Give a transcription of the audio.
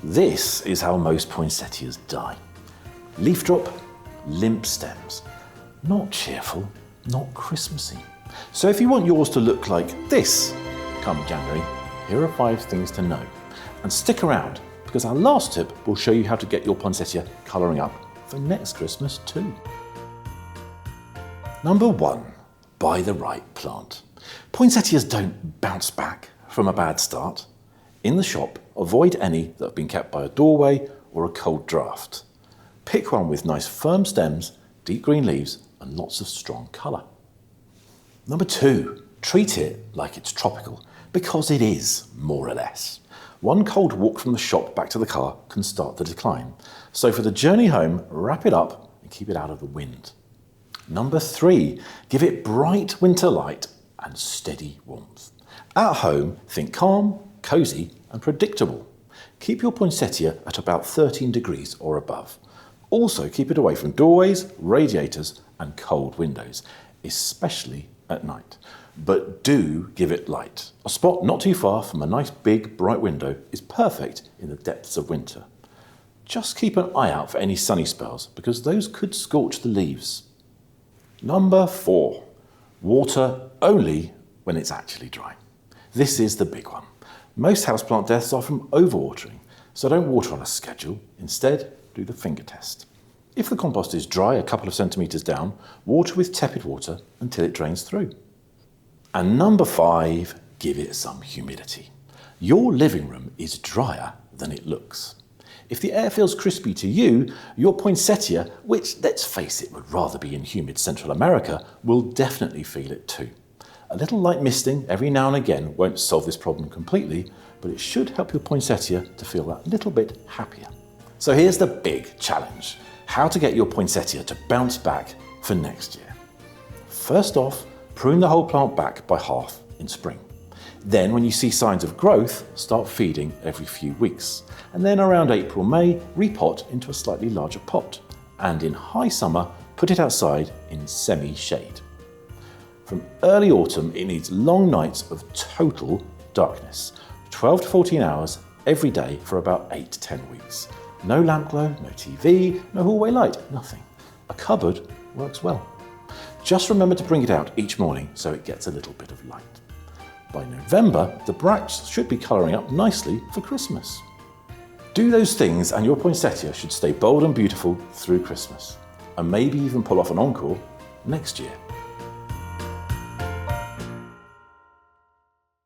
This is how most poinsettias die. Leaf drop, limp stems. Not cheerful, not Christmassy. So if you want yours to look like this come January, here are 5 things to know. And stick around, because our last tip will show you how to get your poinsettia colouring up for next Christmas too. Number 1, buy the right plant. Poinsettias don't bounce back from a bad start. In the shop, avoid any that have been kept by a doorway or a cold draft. Pick one with nice firm stems, deep green leaves and lots of strong colour. Number 2, treat it like it's tropical, because it is, more or less. One cold walk from the shop back to the car can start the decline. So for the journey home, wrap it up and keep it out of the wind. Number 3, give it bright winter light and steady warmth. At home, think calm, cosy and predictable. Keep your poinsettia at about 13 degrees or above. Also keep it away from doorways, radiators and cold windows, especially at night. But do give it light. A spot not too far from a nice big bright window is perfect in the depths of winter. Just keep an eye out for any sunny spells because those could scorch the leaves. Number 4, water only when it's actually dry. This is the big one. Most houseplant deaths are from overwatering, so don't water on a schedule. Instead, do the finger test. If the compost is dry a couple of centimetres down, water with tepid water until it drains through. And number 5, give it some humidity. Your living room is drier than it looks. If the air feels crispy to you, your poinsettia, which let's face it would rather be in humid Central America, will definitely feel it too. A little light misting every now and again won't solve this problem completely, but it should help your poinsettia to feel that little bit happier. So here's the big challenge: how to get your poinsettia to bounce back for next year. First off, prune the whole plant back by half in spring. Then when you see signs of growth, start feeding every few weeks. And then around April, May, repot into a slightly larger pot. And in high summer, put it outside in semi-shade. From early autumn, it needs long nights of total darkness, 12 to 14 hours every day for about 8 to 10 weeks. No lamp glow, no TV, no hallway light, nothing. A cupboard works well. Just remember to bring it out each morning so it gets a little bit of light. By November, the bracts should be colouring up nicely for Christmas. Do those things and your poinsettia should stay bold and beautiful through Christmas, and maybe even pull off an encore next year.